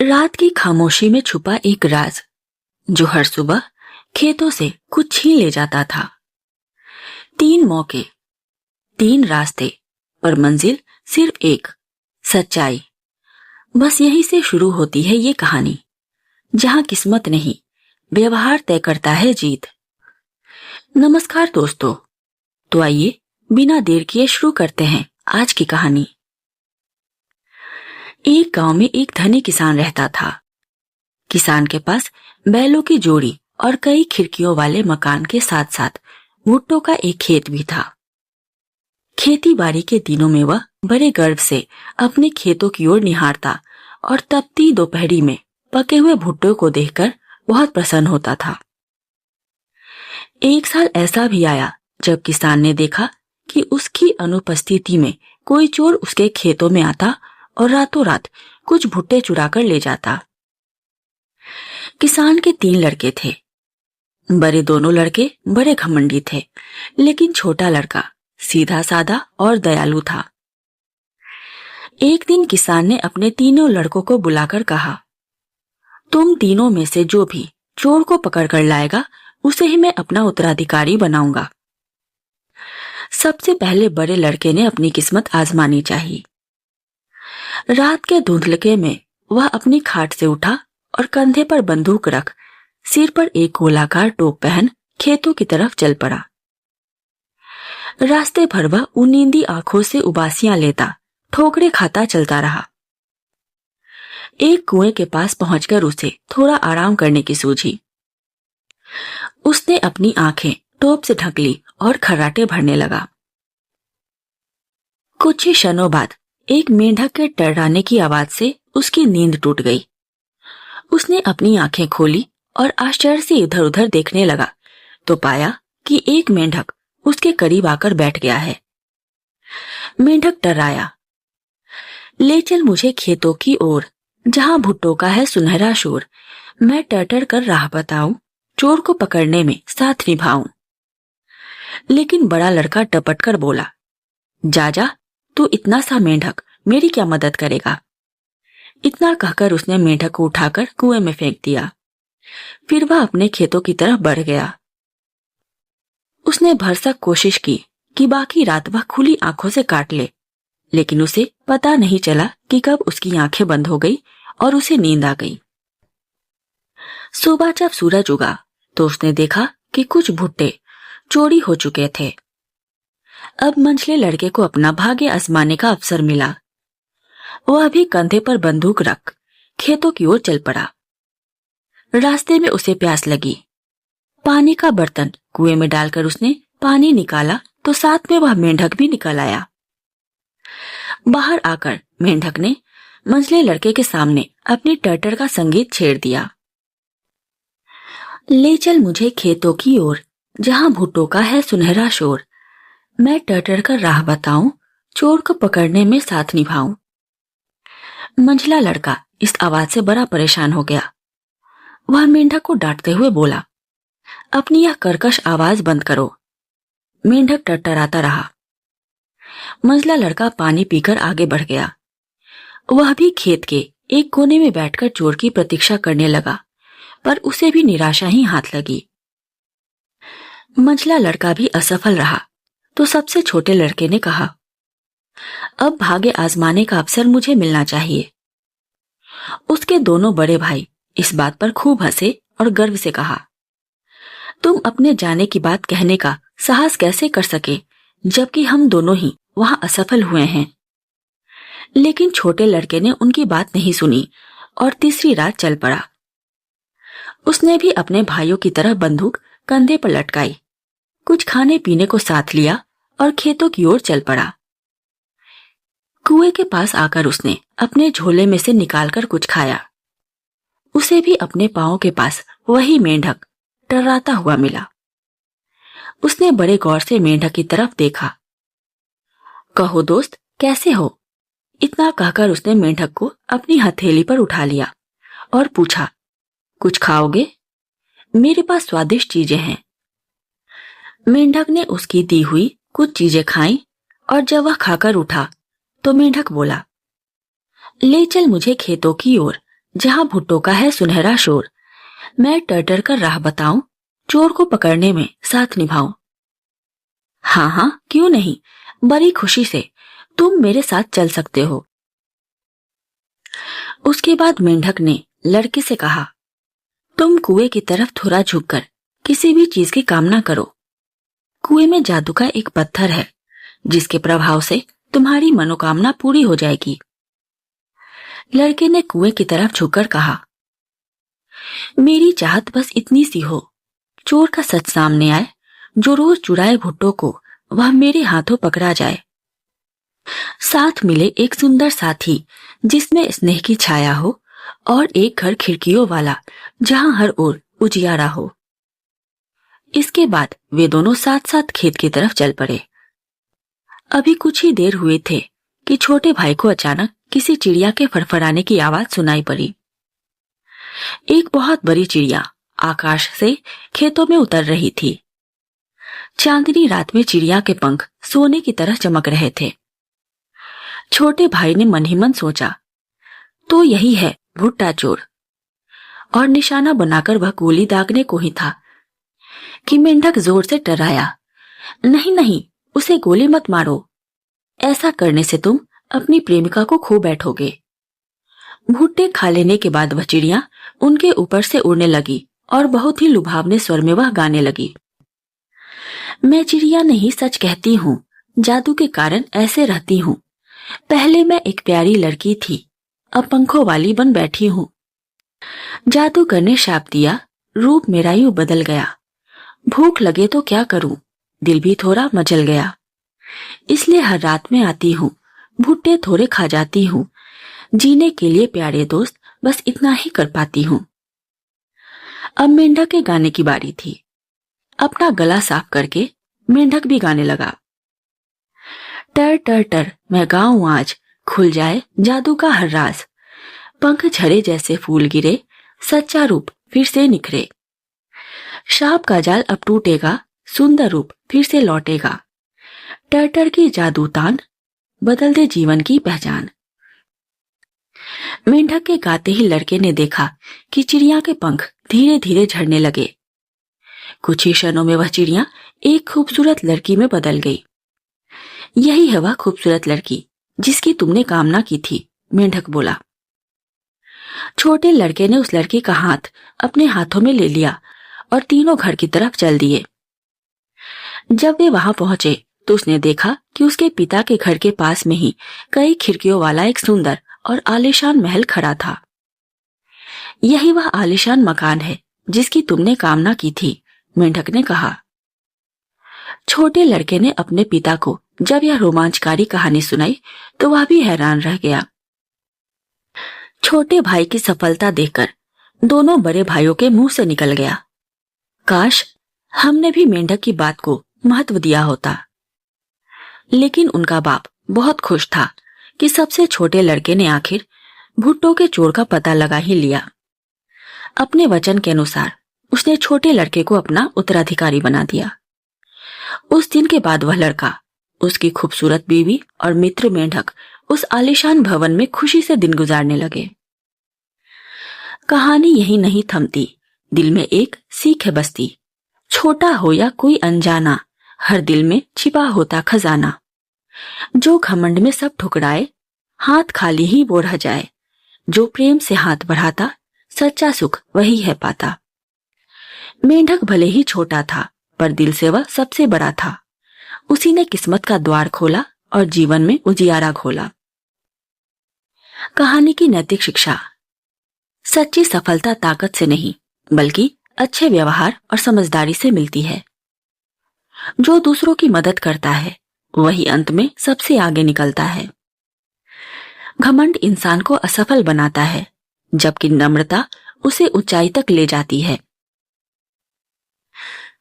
रात की खामोशी में छुपा एक राज जो हर सुबह खेतों से कुछ छीन ले जाता था। 3 मौके, 3 रास्ते और मंजिल सिर्फ एक, सच्चाई। बस यहीं से शुरू होती है ये कहानी, जहां किस्मत नहीं, व्यवहार तय करता है जीत। नमस्कार दोस्तों, तो आइए बिना देर किए शुरू करते हैं आज की कहानी। एक गांव में एक धनी किसान रहता था। किसान के पास बैलों की जोड़ी और कई खिड़कियों वाले मकान के साथ साथ भुट्टो का एक खेत भी था। खेती बाड़ी के दिनों में वह बड़े गर्व से अपने खेतों की ओर निहारता और तपती दोपहरी में पके हुए भुट्टो को देखकर बहुत प्रसन्न होता था। एक साल ऐसा भी आया जब किसान ने देखा कि उसकी अनुपस्थिति में कोई चोर उसके खेतों में आता और रातों रात कुछ भुट्टे चुरा कर ले जाता। किसान के 3 लड़के थे। बड़े दोनों लड़के बड़े घमंडी थे, लेकिन छोटा लड़का सीधा साधा और दयालु था। एक दिन किसान ने अपने तीनों लड़कों को बुलाकर कहा, तुम तीनों में से जो भी चोर को पकड़ कर लाएगा उसे ही मैं अपना उत्तराधिकारी बनाऊंगा। सबसे पहले बड़े लड़के ने अपनी किस्मत आजमानी चाहिए। रात के धुंधलके में वह अपनी खाट से उठा और कंधे पर बंदूक रख, सिर पर एक गोलाकार टोप पहन खेतों की तरफ चल पड़ा। रास्ते भर वह उनींदी आंखों से उबासियां लेता, ठोकरे खाता चलता रहा। एक कुएं के पास पहुंचकर उसे थोड़ा आराम करने की सूझी। उसने अपनी आंखें टोप से ढक ली और खर्राटे भरने लगा। कुछ ही क्षणों बाद एक मेंढक के टर्राने की आवाज से उसकी नींद टूट गई। उसने अपनी आंखें खोली और आश्चर्य से इधर उधर देखने लगा तो पाया कि एक मेंढक उसके करीब आकर बैठ गया है। मेंढक टर्राया, ले चल मुझे खेतों की ओर, जहां भुट्टो का है सुनहरा शोर। मैं टर्टर कर राह बताऊं, चोर को पकड़ने में साथ निभाऊं। लेकिन बड़ा लड़का टपट कर बोला, जा तू इतना सा मेंढक मेरी क्या मदद करेगा। इतना कहकर उसने मेंढक को उठाकर कुएं में फेंक दिया। फिर वह अपने खेतों की तरफ बढ़ गया। उसने भरसक कोशिश की कि बाकी रात वह खुली आंखों से काट ले, लेकिन उसे पता नहीं चला कि कब उसकी आंखें बंद हो गई और उसे नींद आ गई। सुबह जब सूरज उगा तो उसने देखा कि कुछ भुट्टे चोरी हो चुके थे। अब मंझले लड़के को अपना भाग्य आजमाने का अवसर मिला। वह भी कंधे पर बंदूक रख खेतों की ओर चल पड़ा। रास्ते में उसे प्यास लगी। पानी का बर्तन कुएं में डालकर उसने पानी निकाला तो साथ में वह मेंढक भी निकल आया। बाहर आकर मेंढक ने मंझले लड़के के सामने अपनी टर्टर का संगीत छेड़ दिया। ले चल मुझे खेतों की ओर, जहां भुट्टो का है सुनहरा शोर। मैं टर्टर का राह बताऊं, चोर को पकड़ने में साथ निभाऊं। मंझला लड़का इस आवाज से बड़ा परेशान हो गया। वह मेंढक को डांटते हुए बोला, अपनी यह कर्कश आवाज बंद करो। मेंढक टरटराता रहा। मंझला लड़का पानी पीकर आगे बढ़ गया। वह भी खेत के एक कोने में बैठकर चोर की प्रतीक्षा करने लगा, पर उसे भी निराशा ही हाथ लगी। मंझला लड़का भी असफल रहा तो सबसे छोटे लड़के ने कहा, अब भाग्य आजमाने का अवसर मुझे मिलना चाहिए। उसके दोनों बड़े भाई इस बात पर खूब हंसे और गर्व से कहा, तुम अपने जाने की बात कहने का साहस कैसे कर सके, जबकि हम दोनों ही वहां असफल हुए हैं। लेकिन छोटे लड़के ने उनकी बात नहीं सुनी और तीसरी रात चल पड़ा। उसने भी अपने भाइयों की तरह बंदूक कंधे पर लटकाई, कुछ खाने पीने को साथ लिया और खेतों की ओर चल पड़ा। कुएं के पास आकर उसने अपने झोले में से निकालकर कुछ खाया। उसे भी अपने पांवों के पास वही मेंढक टर्राता हुआ मिला। उसने बड़े गौर से मेंढक की तरफ देखा। कहो दोस्त, कैसे हो? इतना कहकर उसने मेंढक को अपनी हथेली पर उठा लिया और पूछा, कुछ खाओगे? मेरे पास स्वादिष्ट चीजें हैं। मेंढक ने उसकी दी हुई कुछ चीजें खाईं और जब वह खाकर उठा तो मेंढक बोला, ले चल मुझे खेतों की ओर, जहां भुट्टो का है सुनहरा शोर। मैं टर्टर का राह बताऊं, चोर को पकड़ने में साथ निभाऊं। हाँ हाँ, क्यों नहीं, बड़ी खुशी से तुम मेरे साथ चल सकते हो। उसके बाद मेंढक ने लड़के से कहा, तुम कुएं की तरफ थोड़ा झुककर किसी भी चीज की कामना करो। कुएं में जादू का एक पत्थर है जिसके प्रभाव से तुम्हारी मनोकामना पूरी हो जाएगी। लड़के ने कुएं की तरफ झुककर कहा, मेरी चाहत बस इतनी सी हो, चोर का सच सामने आए, जो रोज चुराए भुट्टो को वह मेरे हाथों पकड़ा जाए। साथ मिले एक सुंदर साथी जिसमें स्नेह की छाया हो, और एक घर खिड़कियों वाला जहां हर ओर उजियारा हो। इसके बाद वे दोनों साथ साथ खेत की तरफ चल पड़े। अभी कुछ ही देर हुए थे कि छोटे भाई को अचानक किसी चिड़िया के फड़फड़ाने की आवाज सुनाई पड़ी। एक बहुत बड़ी चिड़िया आकाश से खेतों में उतर रही थी। चांदनी रात में चिड़िया के पंख सोने की तरह चमक रहे थे। छोटे भाई ने मन ही मन सोचा, तो यही है भुट्टा चोर। और निशाना बनाकर वह गोली दागने को ही था कि मेंढक जोर से डराया, नहीं नहीं, उसे गोली मत मारो, ऐसा करने से तुम अपनी प्रेमिका को खो बैठोगे। भुट्टे खा लेने के बाद वह चिड़िया उनके ऊपर से उड़ने लगी और बहुत ही लुभावने स्वर में वह गाने लगी, मैं चिड़िया नहीं सच कहती हूँ, जादू के कारण ऐसे रहती हूँ। पहले मैं एक प्यारी लड़की थी, अब पंखों वाली बन बैठी हूँ। जादूगर ने शाप दिया, रूप मेरा यूं बदल गया। भूख लगे तो क्या करूं, दिल भी थोड़ा मचल गया। इसलिए हर रात में आती हूँ, भुट्टे थोड़े खा जाती हूँ। जीने के लिए प्यारे दोस्त बस इतना ही कर पाती हूँ। अब मेंढक के गाने की बारी थी। अपना गला साफ करके मेंढक भी गाने लगा, टर टर टर मैं गाऊं आज, खुल जाए जादू का हर राज। पंख झड़े जैसे फूल गिरे, सच्चा रूप फिर से निखरे। शाप का जाल अब टूटेगा, सुंदर रूप फिर से लौटेगा। टर टर की जादू तान, बदल दे जीवन की पहचान। मेंढक के गाते ही लड़के ने देखा कि चिड़िया के पंख धीरे धीरे झड़ने लगे। कुछ ही क्षणों में वह चिड़िया एक खूबसूरत लड़की में बदल गई। यही है वह खूबसूरत लड़की जिसकी तुमने कामना की थी, मेंढक बोला। छोटे लड़के ने उस लड़की का हाथ अपने हाथों में ले लिया और तीनों घर की तरफ चल दिए। जब वे वहां पहुंचे तो उसने देखा कि उसके पिता के घर के पास में ही कई खिड़कियों वाला एक सुंदर और आलीशान महल खड़ा था। यही वह आलीशान मकान है जिसकी तुमने कामना की थी, मेंढक ने कहा। छोटे लड़के ने अपने पिता को जब यह रोमांचकारी कहानी सुनाई तो वह भी हैरान रह गया। छोटे भाई की सफलता देखकर दोनों बड़े भाइयों के मुंह से निकल गया, काश हमने भी मेंढक की बात को महत्व दिया होता। लेकिन उनका बाप बहुत खुश था कि सबसे छोटे लड़के ने आखिर भुट्टो के चोर का पता लगा ही लिया। अपने वचन के अनुसार उसने छोटे लड़के को अपना उत्तराधिकारी बना दिया। उस दिन के बाद वह लड़का, उसकी खूबसूरत बीवी और मित्र मेंढक उस आलीशान भवन में खुशी से दिन गुजारने लगे। कहानी यही नहीं थमती, दिल में एक सीख है बसती। छोटा हो या कोई अनजाना, हर दिल में छिपा होता खजाना। जो घमंड में सब ठुकराए, हाथ खाली ही वो रह जाए। जो प्रेम से हाथ बढ़ाता, सच्चा सुख वही है पाता। मेंढक भले ही छोटा था, पर दिल से वह सबसे बड़ा था। उसी ने किस्मत का द्वार खोला और जीवन में उजियारा घोला। कहानी की नैतिक शिक्षा, सच्ची सफलता ताकत से नहीं बल्कि अच्छे व्यवहार और समझदारी से मिलती है। जो दूसरों की मदद करता है वही अंत में सबसे आगे निकलता है। घमंड इंसान को असफल बनाता है, जबकि नम्रता उसे ऊंचाई तक ले जाती है।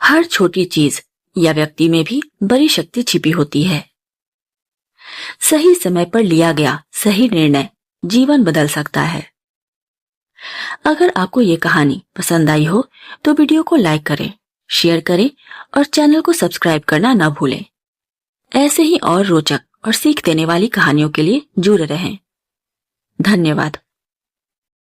हर छोटी चीज या व्यक्ति में भी बड़ी शक्ति छिपी होती है। सही समय पर लिया गया सही निर्णय जीवन बदल सकता है। अगर आपको ये कहानी पसंद आई हो तो वीडियो को लाइक करें, शेयर करें और चैनल को सब्सक्राइब करना न भूलें। ऐसे ही और रोचक और सीख देने वाली कहानियों के लिए जुड़े रहें। धन्यवाद।